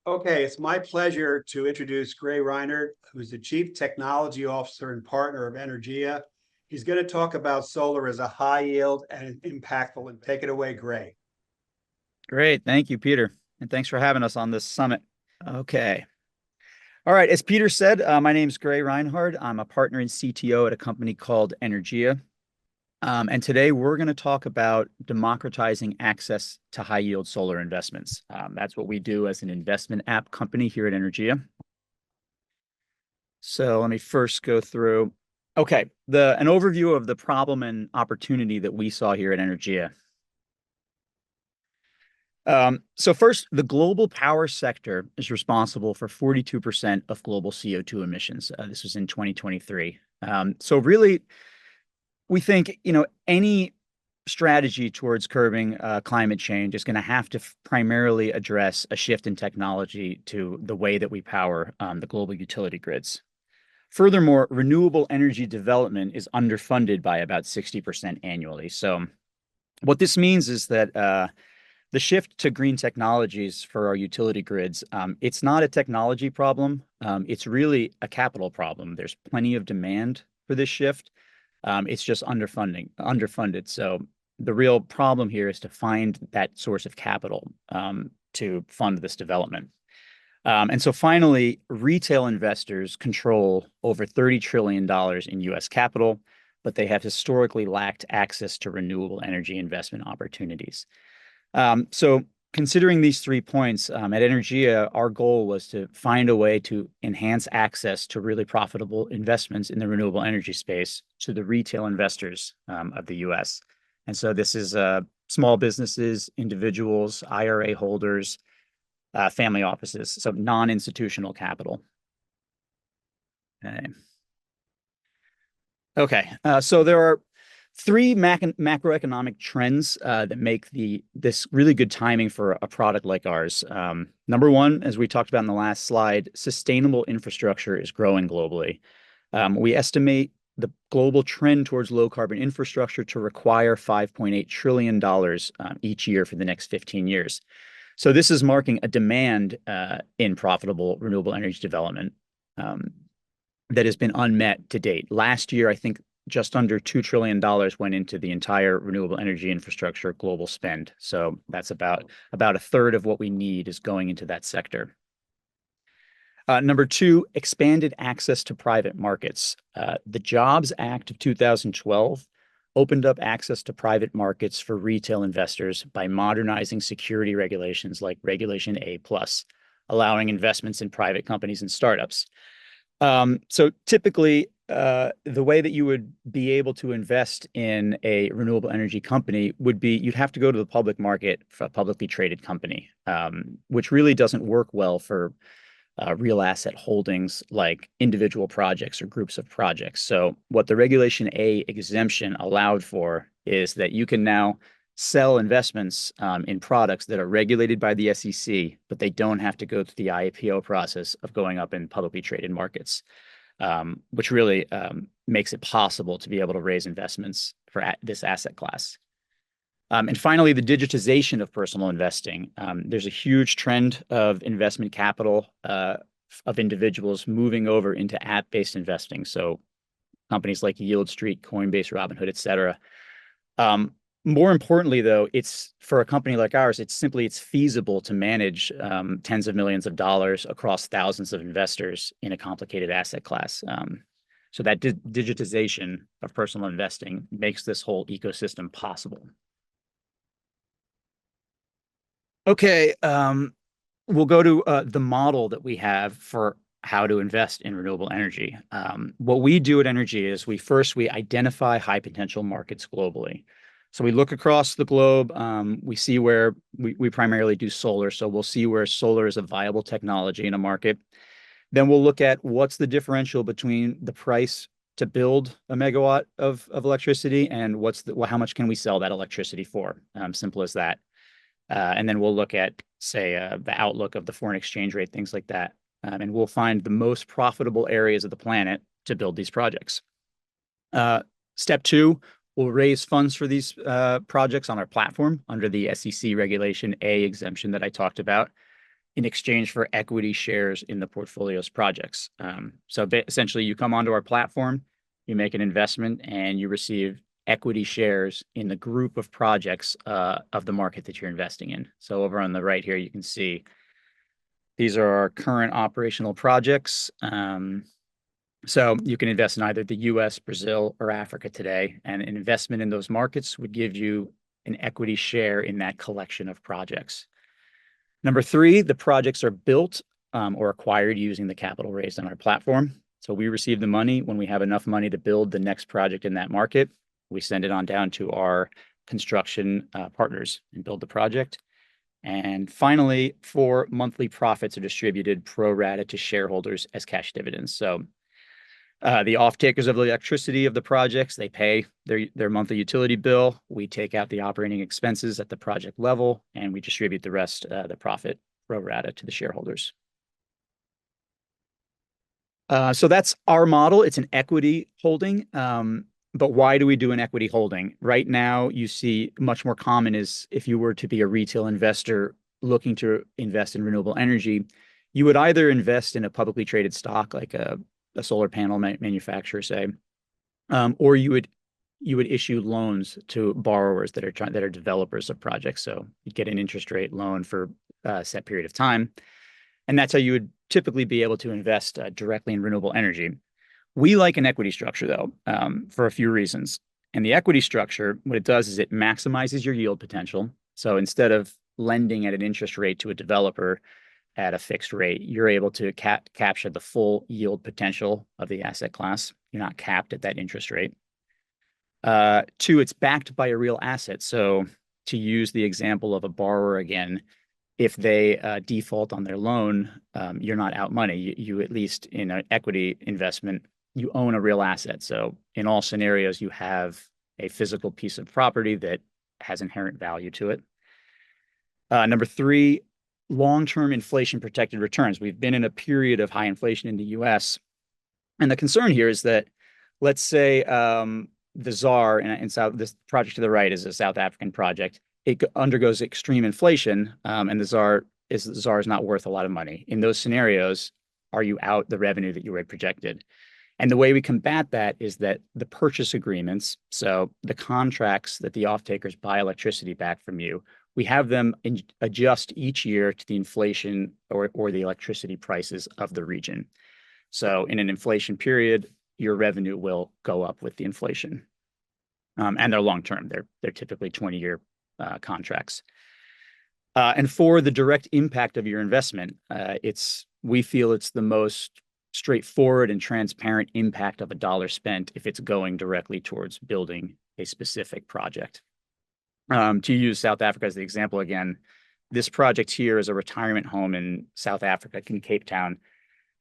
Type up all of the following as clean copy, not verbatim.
Okay, it's my pleasure to introduce Gray Reinard, who's the Chief Technology Officer and Partner of Energea. He's going to talk about solar as a high yield and impactful. And take it away, Gray. Great. Thank you, Peter. And thanks for having us on this summit. Okay. All right. As Peter said, my name is Gray Reinhardt. I'm a partner and CTO at a company called Energea. And today we're going to talk about democratizing access to high yield solar investments. That's what we do as an investment app company here at Energea. So let me first go through. Okay. An overview of the problem and opportunity that we saw here at Energea. So first, the global power sector is responsible for 42% of global CO2 emissions. This was in 2023. So really, we think, any strategy towards curbing climate change is going to have to primarily address a shift in technology to the way that we power the global utility grids. Furthermore, renewable energy development is underfunded by about 60% annually. So what this means is that the shift to green technologies for our utility grids, it's not a technology problem. It's really a capital problem. There's plenty of demand for this shift. It's just underfunded. So the real problem here is to find that source of capital to fund this development. And so finally, retail investors control over $30 trillion in US capital, but they have historically lacked access to renewable energy investment opportunities. So considering these 3 points, at Energea, our goal was to find a way to enhance access to really profitable investments in the renewable energy space to the retail investors of the US. And so this is small businesses, individuals, IRA holders, family offices, so non-institutional capital. Okay. So there are three macroeconomic trends that make this really good timing for a product like ours. Number one, as we talked about in the last slide, sustainable infrastructure is growing globally. We estimate the global trend towards low carbon infrastructure to require $5.8 trillion each year for the next 15 years. So this is marking a demand in profitable renewable energy development that has been unmet to date. Last year, I think just under $2 trillion went into the entire renewable energy infrastructure global spend. So that's about a third of what we need is going into that sector. Number two, expanded access to private markets. The Jobs Act of 2012 opened up access to private markets for retail investors by modernizing security regulations like Regulation A+, allowing investments in private companies and startups. So typically, the way that you would be able to invest in a renewable energy company would be you'd have to go to the public market for a publicly traded company, which really doesn't work well for real asset holdings like individual projects or groups of projects. So what the Regulation A exemption allowed for is that you can now sell investments in products that are regulated by the SEC, but they don't have to go through the IPO process of going up in publicly traded markets, which really makes it possible to be able to raise investments for this asset class. And finally, the digitization of personal investing. There's a huge trend of investment capital of individuals moving over into app-based investing. So companies like Yield Street, Coinbase, Robinhood, et cetera. More importantly, though, it's for a company like ours, it's feasible to manage tens of millions of dollars across thousands of investors in a complicated asset class. So that digitization of personal investing makes this whole ecosystem possible. Okay, we'll go to the model that we have for how to invest in renewable energy. What we do at Energea is we identify high potential markets globally. So we look across the globe. We see where we primarily do solar. So we'll see where solar is a viable technology in a market. Then we'll look at what's the differential between the price to build a megawatt of electricity and how much can we sell that electricity for? Simple as that. And then we'll look at, say, the outlook of the foreign exchange rate, things like that. And we'll find the most profitable areas of the planet to build these projects. Step two, we'll raise funds for these projects on our platform under the SEC Regulation A exemption that I talked about. in exchange for equity shares in the portfolio's projects. Essentially, you come onto our platform, you make an investment, and you receive equity shares in the group of projects of the market that you're investing in. So over on the right here, you can see these are our current operational projects. So you can invest in either the US, Brazil, or Africa today, and an investment in those markets would give you an equity share in that collection of projects. Number three, the projects are built or acquired using the capital raised on our platform. So we receive the money when we have enough money to build the next project in that market. We send it on down to our construction partners and build the project. And finally, 4 monthly profits are distributed pro rata to shareholders as cash dividends. So the off-takers of the electricity of the projects, they pay their monthly utility bill. We take out the operating expenses at the project level, and we distribute the rest, the profit pro rata to the shareholders. So that's our model. It's an equity holding. But why do we do an equity holding? Right now, you see much more common is if you were to be a retail investor looking to invest in renewable energy, you would either invest in a publicly traded stock like a solar panel manufacturer, say, or you would issue loans to borrowers that are developers of projects. So you get an interest rate loan for a set period of time, and that's how you would typically be able to invest directly in renewable energy. We like an equity structure, though, for a few reasons. And the equity structure, what it does is it maximizes your yield potential. So instead of lending at an interest rate to a developer at a fixed rate, you're able to capture the full yield potential of the asset class. You're not capped at that interest rate. Two, it's backed by a real asset. So to use the example of a borrower again, if they default on their loan, you're not out money. You at least in an equity investment, you own a real asset. So in all scenarios, you have a physical piece of property that has inherent value to it. Number three, long-term inflation protected returns. We've been in a period of high inflation in the US. And the concern here is that, let's say the ZAR, and this project to the right is a South African project. It undergoes extreme inflation, and the ZAR is not worth a lot of money. In those scenarios, are you out the revenue that you had projected? And the way we combat that is that the purchase agreements, so the contracts that the off-takers buy electricity back from you, we have them adjust each year to the inflation or the electricity prices of the region. So in an inflation period, your revenue will go up with the inflation. And they're long-term. They're typically 20-year contracts. And for the direct impact of your investment, we feel it's the most straightforward and transparent impact of a dollar spent if it's going directly towards building a specific project. To use South Africa as the example again, this project here is a retirement home in South Africa, in Cape Town.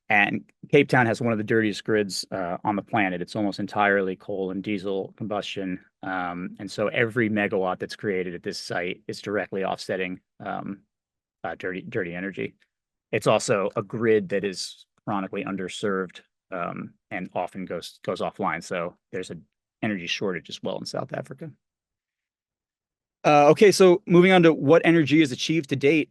And Cape Town has one of the dirtiest grids on the planet. It's almost entirely coal and diesel combustion. And so every megawatt that's created at this site is directly offsetting dirty energy. It's also a grid that is chronically underserved and often goes offline. So there's an energy shortage as well in South Africa. Okay, so moving on to what Energea has achieved to date.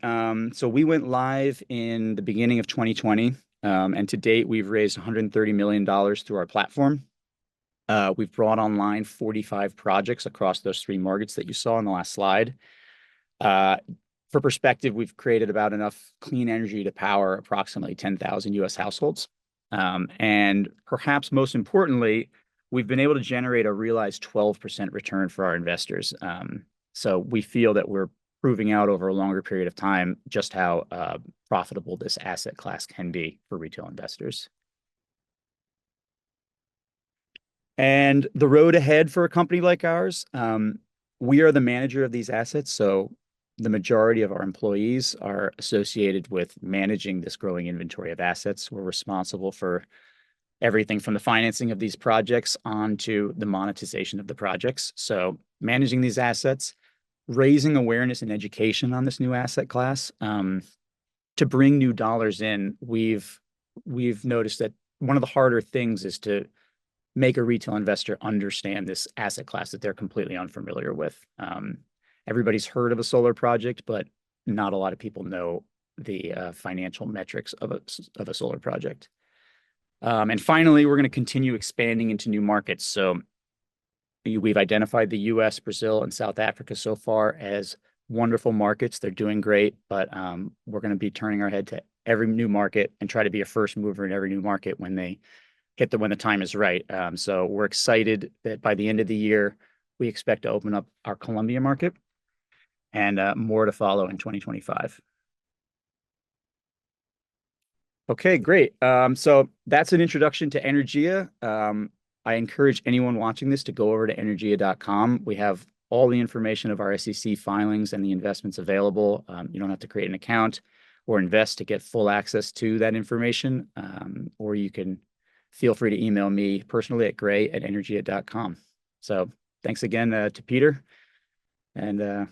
So we went live in the beginning of 2020. And to date, we've raised $130 million through our platform. We've brought online 45 projects across those 3 markets that you saw in the last slide. For perspective, we've created about enough clean energy to power approximately 10,000 US households. And perhaps most importantly, we've been able to generate a realized 12% return for our investors. So we feel that we're proving out over a longer period of time just how profitable this asset class can be for retail investors. And the road ahead for a company like ours, we are the manager of these assets. So the majority of our employees are associated with managing this growing inventory of assets. We're responsible for everything from the financing of these projects on to the monetization of the projects. So managing these assets, raising awareness and education on this new asset class. To bring new dollars in, we've noticed that one of the harder things is to make a retail investor understand this asset class that they're completely unfamiliar with. Everybody's heard of a solar project, but not a lot of people know the financial metrics of a solar project. And finally, we're going to continue expanding into new markets. So we've identified the US, Brazil, and South Africa so far as wonderful markets. They're doing great, but we're going to be turning our head to every new market and try to be a first mover in every new market when they hit when the time is right. So we're excited that by the end of the year, we expect to open up our Colombia market and more to follow in 2025. Okay, great. So that's an introduction to Energea. I encourage anyone watching this to go over to energea.com. We have all the information of our SEC filings and the investments available. You don't have to create an account or invest to get full access to that information, or you can feel free to email me personally at gray@energea.com. So thanks again to Peter, and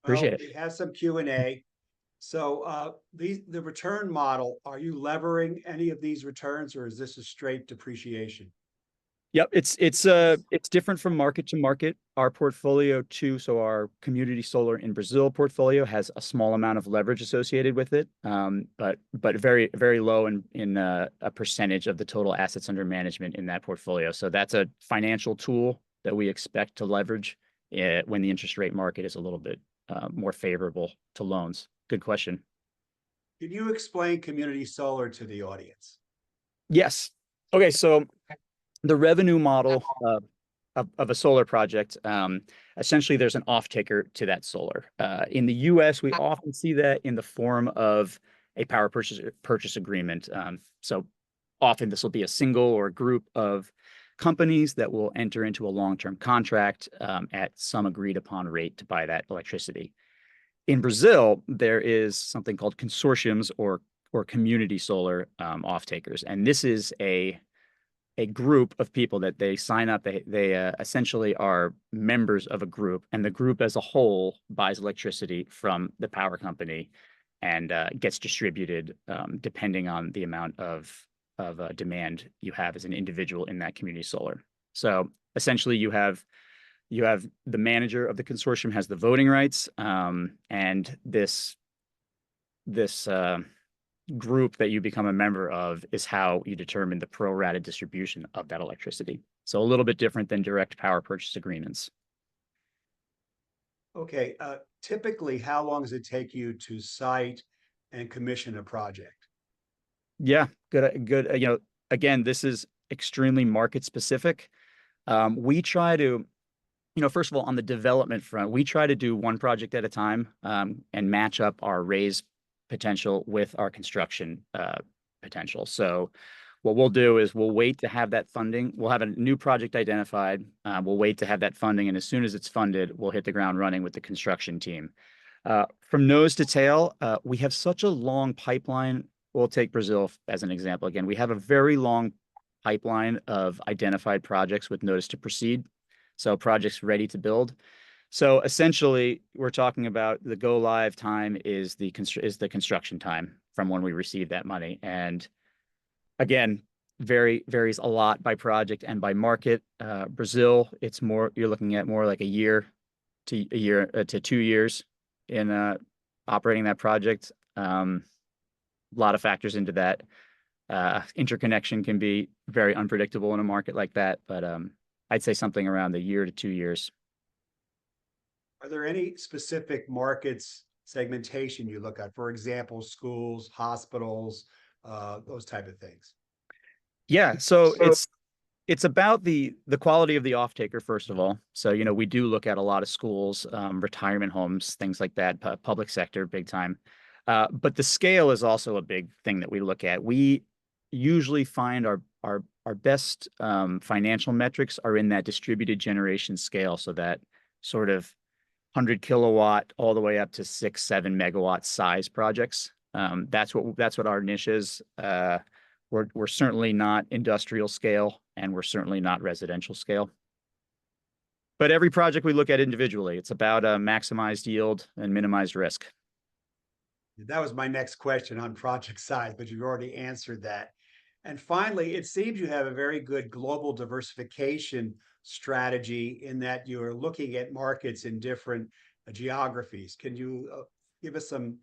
appreciate it. We have some Q&A. So the return model, are you levering any of these returns, or is this a straight depreciation? Yep, it's different from market to market. Our portfolio too, so our community solar in Brazil portfolio has a small amount of leverage associated with it, but very very low in a percentage of the total assets under management in that portfolio. So that's a financial tool that we expect to leverage when the interest rate market is a little bit more favorable to loans. Good question. Can you explain community solar to the audience? Yes. Okay, so the revenue model of a solar project, essentially there's an off-taker to that solar. In the US, we often see that in the form of a power purchase agreement. So often this will be a single or a group of companies that will enter into a long-term contract at some agreed upon rate to buy that electricity. In Brazil, there is something called consortiums or community solar off-takers, and this is a group of people that they sign up. They essentially are members of a group, and the group as a whole buys electricity from the power company and gets distributed depending on the amount of demand you have as an individual in that community solar. So essentially, you have the manager of the consortium has the voting rights, and this group that you become a member of is how you determine the pro rata distribution of that electricity. So a little bit different than direct power purchase agreements. Okay, typically, how long does it take you to site and commission a project? Yeah, good. Again, this is extremely market specific. We try to, first of all, on the development front, we try to do one project at a time and match up our raise potential with our construction potential. So what we'll do is we'll wait to have that funding. We'll have a new project identified. We'll wait to have that funding. And as soon as it's funded, we'll hit the ground running with the construction team. From nose to tail, we have such a long pipeline. We'll take Brazil as an example. Again, we have a very long pipeline of identified projects with notice to proceed. So projects ready to build. So essentially, we're talking about the go live time is the construction time from when we receive that money. And again, varies a lot by project and by market. Brazil, it's more, you're looking at more like a year to 2 years in operating that project. A lot of factors into that. Interconnection can be very unpredictable in a market like that, but I'd say something around the year to 2 years. Are there any specific markets segmentation you look at? For example, schools, hospitals, those type of things. Yeah, so it's about the quality of the off-taker, first of all. So, we do look at a lot of schools, retirement homes, things like that, public sector, big time. But the scale is also a big thing that we look at. We usually find our best financial metrics are in that distributed generation scale. So that sort of 100 kilowatt all the way up to 6-7 megawatt size projects. That's what our niche is. We're certainly not industrial scale, and we're certainly not residential scale. But every project we look at individually, it's about maximized yield and minimized risk. That was my next question on project size, but you've already answered that. And finally, it seems you have a very good global diversification strategy in that you're looking at markets in different geographies. Can you give us some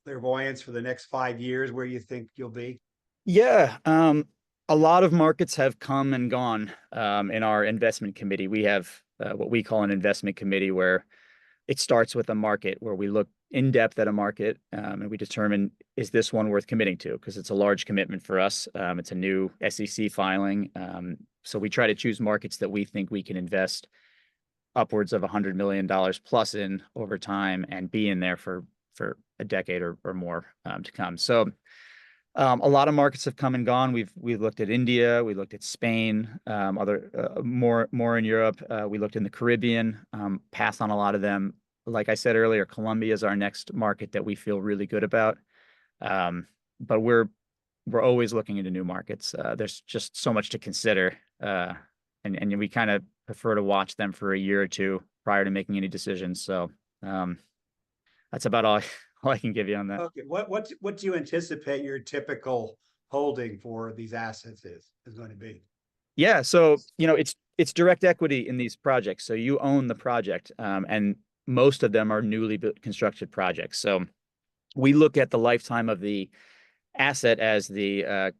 clairvoyance for the next 5 years, where you think you'll be? Yeah, a lot of markets have come and gone in our investment committee. We have what we call an investment committee where it starts with a market where we look in depth at a market and we determine, is this one worth committing to? Because it's a large commitment for us. It's a new SEC filing. So we try to choose markets that we think we can invest upwards of $100 million plus in over time and be in there for a decade or more to come. So a lot of markets have come and gone. We've looked at India, we looked at Spain, more in Europe. We looked in the Caribbean, passed on a lot of them. Like I said earlier, Colombia is our next market that we feel really good about. But we're always looking into new markets. There's just so much to consider, and we kind of prefer to watch them for a year or two prior to making any decisions. So that's about all I can give you on that. Okay, what do you anticipate your typical holding for these assets is going to be? Yeah, so it's direct equity in these projects. So you own the project, and most of them are newly built, constructed projects. So we look at the lifetime of the asset as a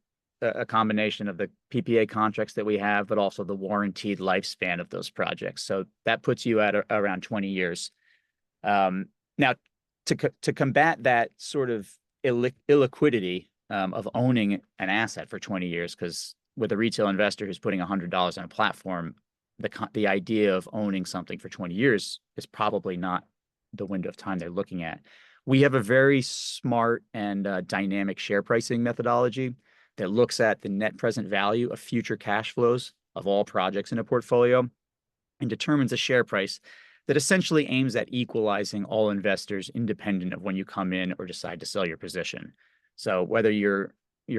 combination of the PPA contracts that we have, but also the warranted lifespan of those projects. So that puts you at around 20 years. Now, to combat that sort of illiquidity of owning an asset for 20 years, because with a retail investor who's putting $100 on a platform, the idea of owning something for 20 years is probably not the window of time they're looking at. We have a very smart and dynamic share pricing methodology that looks at the net present value of future cash flows of all projects in a portfolio and determines a share price that essentially aims at equalizing all investors independent of when you come in or decide to sell your position. So whether you're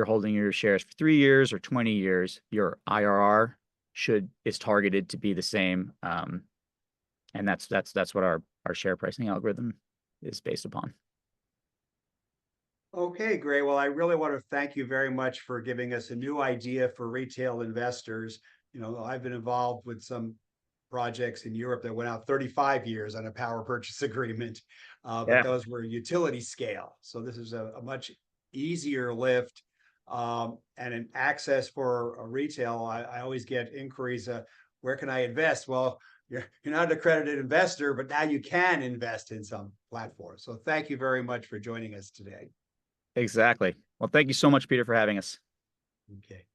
holding your shares for 3 years or 20 years, your IRR is targeted to be the same. And that's what our share pricing algorithm is based upon. Okay, great. Well, I really want to thank you very much for giving us a new idea for retail investors. I've been involved with some projects in Europe that went out 35 years on a power purchase agreement, but those were utility scale. So this is a much easier lift, and an access for a retail. I always get inquiries, where can I invest? Well, you're not an accredited investor, but now you can invest in some platform. So thank you very much for joining us today. Exactly. Well, thank you so much, Peter, for having us. Okay.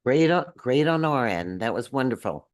Great on our end. That was wonderful.